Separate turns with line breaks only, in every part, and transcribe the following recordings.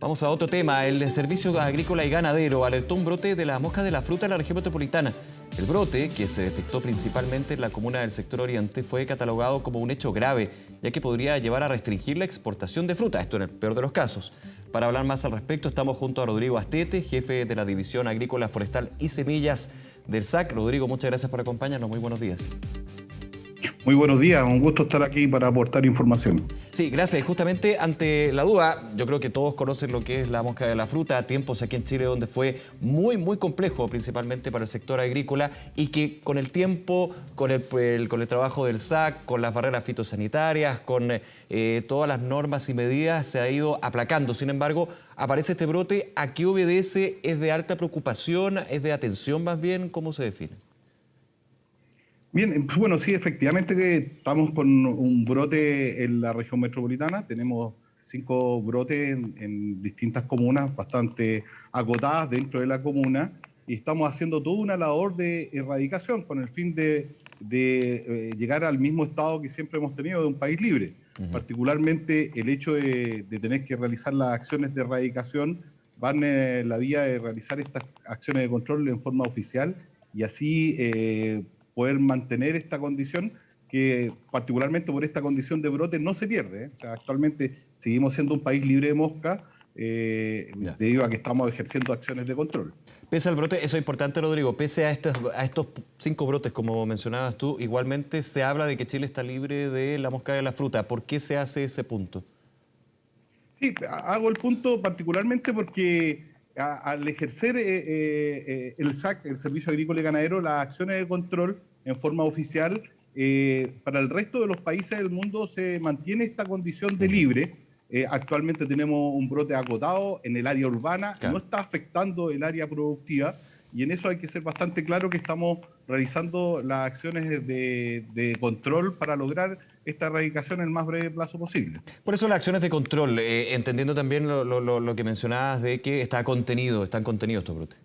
Vamos a otro tema. El Servicio Agrícola y Ganadero alertó un brote de la mosca de la fruta en la región metropolitana. El brote, que se detectó principalmente en la comuna del sector oriente, fue catalogado como un hecho grave, ya que podría llevar a restringir la exportación de fruta, esto en el peor de los casos. Para hablar más al respecto, estamos junto a Rodrigo Astete, jefe de la División Agrícola, Forestal y Semillas del SAC. Rodrigo, muchas gracias por acompañarnos. Muy buenos días.
Muy buenos días, un gusto estar aquí para aportar información.
Sí, gracias. Justamente ante la duda, yo creo que todos conocen lo que es la mosca de la fruta, tiempos aquí en Chile donde fue muy complejo, principalmente para el sector agrícola, y que con el tiempo, con el trabajo del SAC, con las barreras fitosanitarias, con todas las normas y medidas, se ha ido aplacando. Sin embargo, aparece este brote. ¿A qué obedece? ¿Es de alta preocupación? ¿Es de atención más bien? ¿Cómo se define?
Bien, bueno, sí, efectivamente que estamos con un brote en la región metropolitana. Tenemos 5 brotes en distintas comunas, bastante acotadas dentro de la comuna, y estamos haciendo toda una labor de erradicación con el fin de llegar al mismo estado que siempre hemos tenido, de un país libre. Particularmente el hecho de tener que realizar las acciones de erradicación van en la vía de realizar estas acciones de control en forma oficial y así poder mantener esta condición que particularmente por esta condición de brote no se pierde. O sea, actualmente seguimos siendo un país libre de mosca debido a que estamos ejerciendo acciones de control.
Pese al brote, eso es importante, Rodrigo, pese a estos 5 brotes, como mencionabas tú, igualmente se habla de que Chile está libre de la mosca de la fruta. ¿Por qué se hace ese punto?
Sí, hago el punto particularmente porque al ejercer el SAC, el Servicio Agrícola y Ganadero, las acciones de control en forma oficial, para el resto de los países del mundo se mantiene esta condición de libre. Actualmente tenemos un brote acotado en el área urbana,
Claro.
no está afectando el área productiva, y en eso hay que ser bastante claro que estamos realizando las acciones de control para lograr esta erradicación en el más breve plazo posible.
Por eso las acciones de control, entendiendo también lo que mencionabas de que están contenidos estos brotes.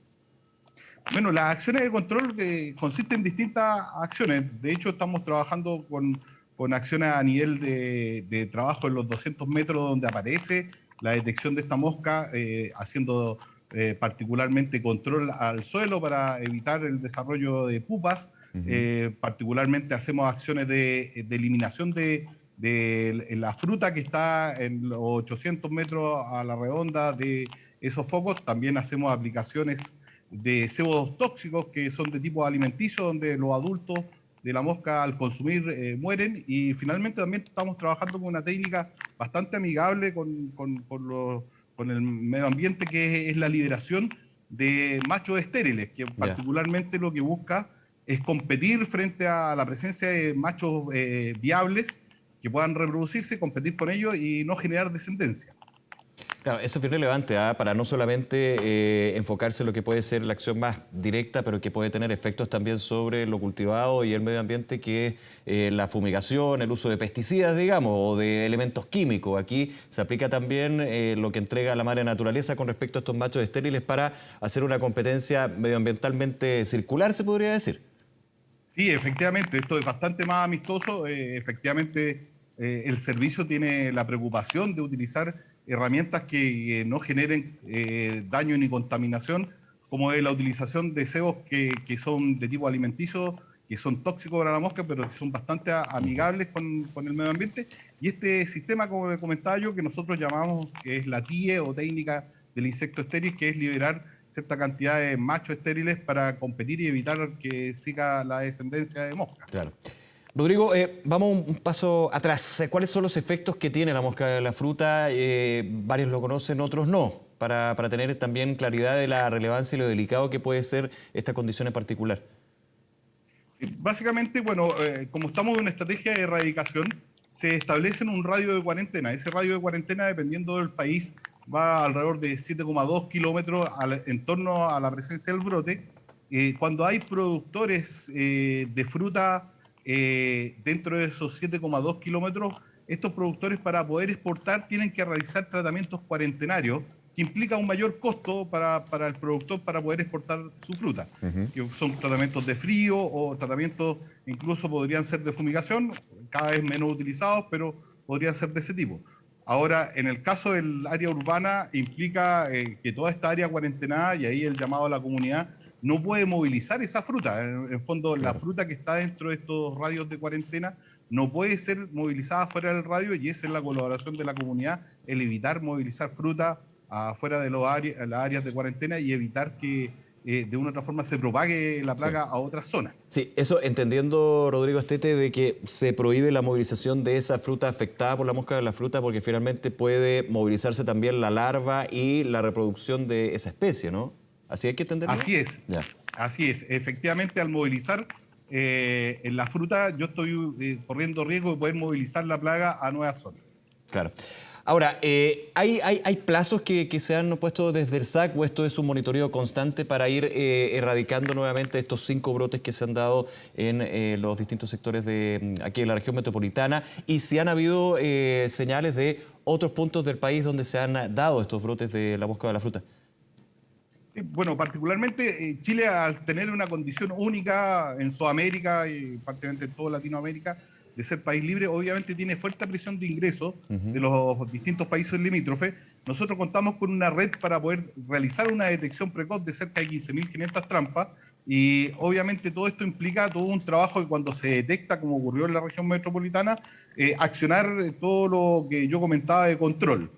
Bueno, las acciones de control consisten en distintas acciones. De hecho, estamos trabajando con acciones a nivel de trabajo en los 200 metros donde aparece la detección de esta mosca, haciendo particularmente control al suelo para evitar el desarrollo de pupas. Particularmente hacemos acciones de eliminación de la fruta que está en los 800 metros a la redonda de esos focos. También hacemos aplicaciones de cebos tóxicos que son de tipo alimenticio, donde los adultos de la mosca al consumir mueren. Y finalmente también estamos trabajando con una técnica bastante amigable con el medio ambiente, que es la liberación de machos estériles, que particularmente lo que busca es competir frente a la presencia de machos viables que puedan reproducirse, competir con ellos y no generar descendencia.
Claro, eso es bien relevante, para no solamente enfocarse en lo que puede ser la acción más directa, pero que puede tener efectos también sobre lo cultivado y el medio ambiente, que es la fumigación, el uso de pesticidas, digamos, o de elementos químicos. Aquí se aplica también lo que entrega la madre naturaleza con respecto a estos machos estériles para hacer una competencia medioambientalmente circular, se podría decir.
Sí, efectivamente, esto es bastante más amistoso. Efectivamente, el servicio tiene la preocupación de utilizar herramientas que no generen daño ni contaminación, como es la utilización de cebos que son de tipo alimenticio, que son tóxicos para la mosca, pero que son bastante amigables con el medio ambiente. Y este sistema, como comentaba yo, que nosotros llamamos, que es la TIE o técnica del insecto estéril, que es liberar cierta cantidad de machos estériles para competir y evitar que siga la descendencia de mosca.
Claro. Rodrigo, vamos un paso atrás. ¿Cuáles son los efectos que tiene la mosca de la fruta? Varios lo conocen, otros no, para tener también claridad de la relevancia y lo delicado que puede ser esta condición en particular.
Básicamente, bueno, como estamos en una estrategia de erradicación, se establece un radio de cuarentena. Ese radio de cuarentena, dependiendo del país, va alrededor de 7,2 kilómetros en torno a la presencia del brote. Cuando hay productores de fruta dentro de esos 7,2 kilómetros, estos productores, para poder exportar, tienen que realizar tratamientos cuarentenarios que implica un mayor costo para el productor para poder exportar su fruta, que son tratamientos de frío o tratamientos, incluso podrían ser de fumigación, cada vez menos utilizados, pero podrían ser de ese tipo. Ahora, en el caso del área urbana, implica que toda esta área cuarentenada, y ahí el llamado a la comunidad, no puede movilizar esa fruta. En el fondo, la
Claro.
fruta que está dentro de estos radios de cuarentena no puede ser movilizada fuera del radio, y esa es la colaboración de la comunidad, el evitar movilizar fruta afuera de las áreas de cuarentena y evitar que de una u otra forma se propague la
Sí.
plaga a otras zonas.
Sí, eso entendiendo, Rodrigo Estete, de que se prohíbe la movilización de esa fruta afectada por la mosca de la fruta porque finalmente puede movilizarse también la larva y la reproducción de esa especie, ¿no? ¿Así hay que entenderlo?
Así es,
Ya.
así es. Efectivamente, al movilizar en la fruta, yo estoy corriendo riesgo de poder movilizar la plaga a nuevas zonas.
Claro. Ahora, ¿hay plazos que se han puesto desde el SAC o esto es un monitoreo constante para ir erradicando nuevamente estos 5 brotes que se han dado en los distintos sectores de aquí en la región metropolitana? Y si han habido señales de otros puntos del país donde se han dado estos brotes de la mosca de la fruta.
Bueno, particularmente Chile, al tener una condición única en Sudamérica y prácticamente en toda Latinoamérica, de ser país libre, obviamente tiene fuerte presión de ingresos de los distintos países limítrofes. Nosotros contamos con una red para poder realizar una detección precoz de cerca de 15.500 trampas, y obviamente todo esto implica todo un trabajo que cuando se detecta, como ocurrió en la región metropolitana, accionar todo lo que yo comentaba de control.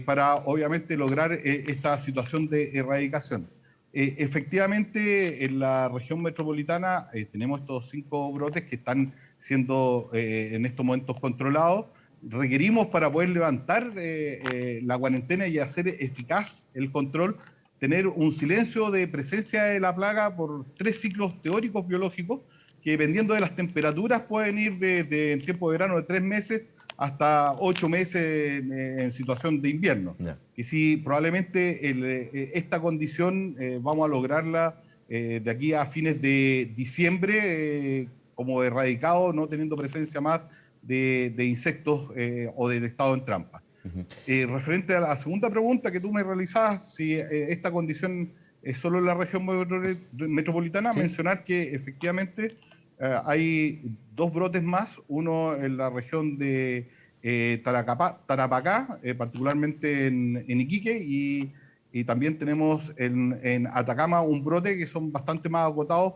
Para obviamente lograr esta situación de erradicación. Efectivamente, en la región metropolitana tenemos estos 5 brotes que están siendo en estos momentos controlados. Requerimos, para poder levantar la cuarentena y hacer eficaz el control, tener un silencio de presencia de la plaga por 3 ciclos teóricos biológicos que, dependiendo de las temperaturas, pueden ir desde el tiempo de verano de 3 meses hasta 8 meses en situación de invierno.
Ya.
Y sí, probablemente esta condición vamos a lograrla de aquí a fines de diciembre, como erradicado, no teniendo presencia más de insectos o detectados en trampas. Referente a la segunda pregunta que tú me realizabas, si esta condición es solo en la región metropolitana,
¿Sí?
mencionar que efectivamente hay 2 brotes más, uno en la región de Tarapacá, particularmente en Iquique, y también tenemos en Atacama un brote que son bastante más acotados,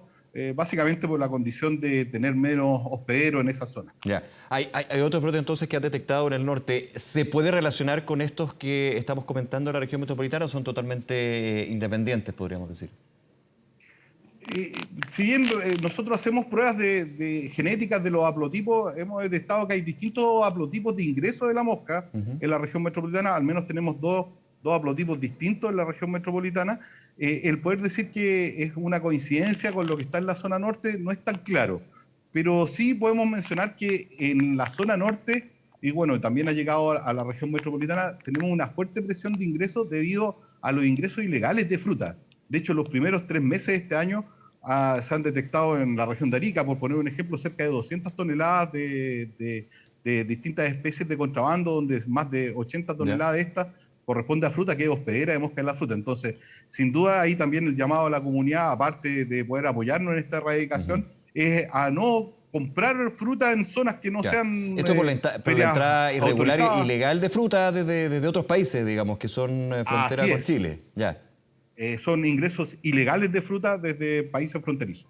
básicamente por la condición de tener menos hospederos en esa zona.
Ya. Hay otros brotes entonces que han detectado en el norte. ¿Se puede relacionar con estos que estamos comentando en la región metropolitana o son totalmente independientes, podríamos decir?
Si bien nosotros hacemos pruebas de genéticas de los haplotipos, hemos detectado que hay distintos haplotipos de ingreso de la mosca en la región metropolitana. Al menos tenemos dos haplotipos distintos en la región metropolitana. El poder decir que es una coincidencia con lo que está en la zona norte no es tan claro, pero sí podemos mencionar que en la zona norte, y bueno, también ha llegado a la región metropolitana, tenemos una fuerte presión de ingresos debido a los ingresos ilegales de fruta. De hecho, los primeros 3 meses de este año se han detectado en la región de Arica, por poner un ejemplo, cerca de 200 toneladas de distintas especies de contrabando, donde más de 80 toneladas de estas corresponde a fruta que es hospedera de mosca de la fruta. Entonces, sin duda, ahí también el llamado a la comunidad, aparte de poder apoyarnos en esta erradicación, es a no comprar fruta en zonas que no sean
Esto por la entrada irregular e ilegal de fruta desde otros países, digamos, que son frontera con Chile. Ya.
Son ingresos ilegales de fruta desde países fronterizos.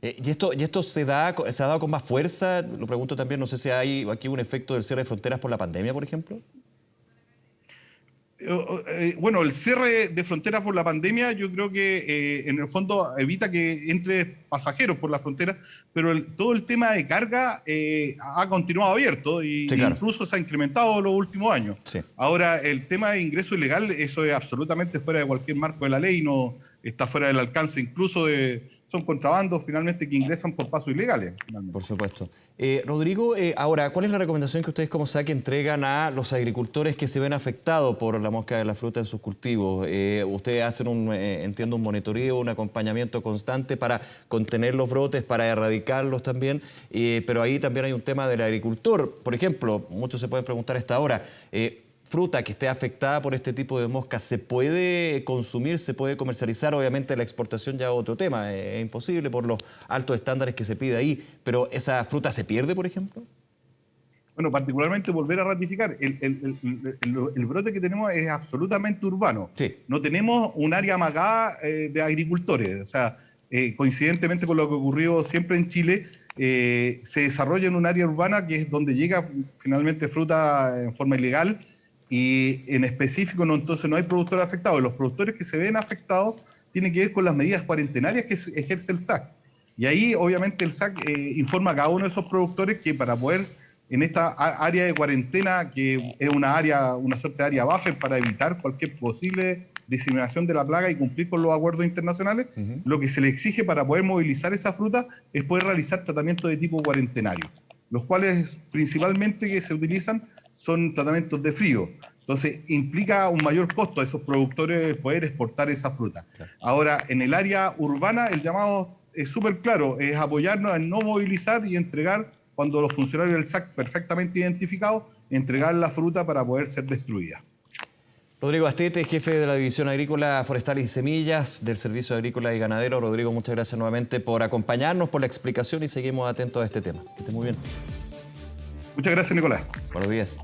¿Y esto se ha dado con más fuerza? Lo pregunto también, no sé si hay aquí un efecto del cierre de fronteras por la pandemia, por ejemplo.
Bueno, el cierre de fronteras por la pandemia yo creo que en el fondo evita que entre pasajeros por la frontera, pero todo el tema de carga ha continuado abierto y
sí, claro.
incluso se ha incrementado en los últimos años.
Sí.
Ahora, el tema de ingreso ilegal, eso es absolutamente fuera de cualquier marco de la ley, no está fuera del alcance incluso son contrabandos finalmente que ingresan por pasos ilegales. Finalmente.
Por supuesto. Rodrigo, ahora, ¿cuál es la recomendación que ustedes como SAC entregan a los agricultores que se ven afectados por la mosca de la fruta en sus cultivos? Ustedes hacen entiendo, un monitoreo, un acompañamiento constante para contener los brotes, para erradicarlos también, pero ahí también hay un tema del agricultor. Por ejemplo, muchos se pueden preguntar a esta hora, fruta que esté afectada por este tipo de moscas, ¿se puede consumir, se puede comercializar? Obviamente la exportación ya es otro tema, es imposible por los altos estándares que se pide ahí, pero ¿esa fruta se pierde, por ejemplo?
Bueno, particularmente volver a ratificar, el brote que tenemos es absolutamente urbano.
Sí.
No tenemos un área amagada de agricultores. O sea, coincidentemente con lo que ocurrió siempre en Chile, se desarrolla en un área urbana que es donde llega finalmente fruta en forma ilegal y en específico entonces no hay productores afectados. Los productores que se ven afectados tienen que ver con las medidas cuarentenarias que ejerce el SAC. Y ahí obviamente el SAC informa a cada uno de esos productores que para poder en esta área de cuarentena, que es una suerte de área buffer para evitar cualquier posible diseminación de la plaga y cumplir con los acuerdos internacionales, lo que se le exige para poder movilizar esa fruta es poder realizar tratamientos de tipo cuarentenario, los cuales principalmente que se utilizan son tratamientos de frío. Entonces implica un mayor costo a esos productores poder exportar esa fruta. Claro. Ahora, en el área urbana el llamado es súper claro, es apoyarnos en no movilizar y entregar, cuando los funcionarios del SAC perfectamente identificados, entregar la fruta para poder ser destruida.
Rodrigo Astete, jefe de la División Agrícola, Forestales y Semillas del Servicio Agrícola y Ganadero. Rodrigo, muchas gracias nuevamente por acompañarnos, por la explicación y seguimos atentos a este tema. Que esté muy bien.
Muchas gracias, Nicolás.
Buenos días.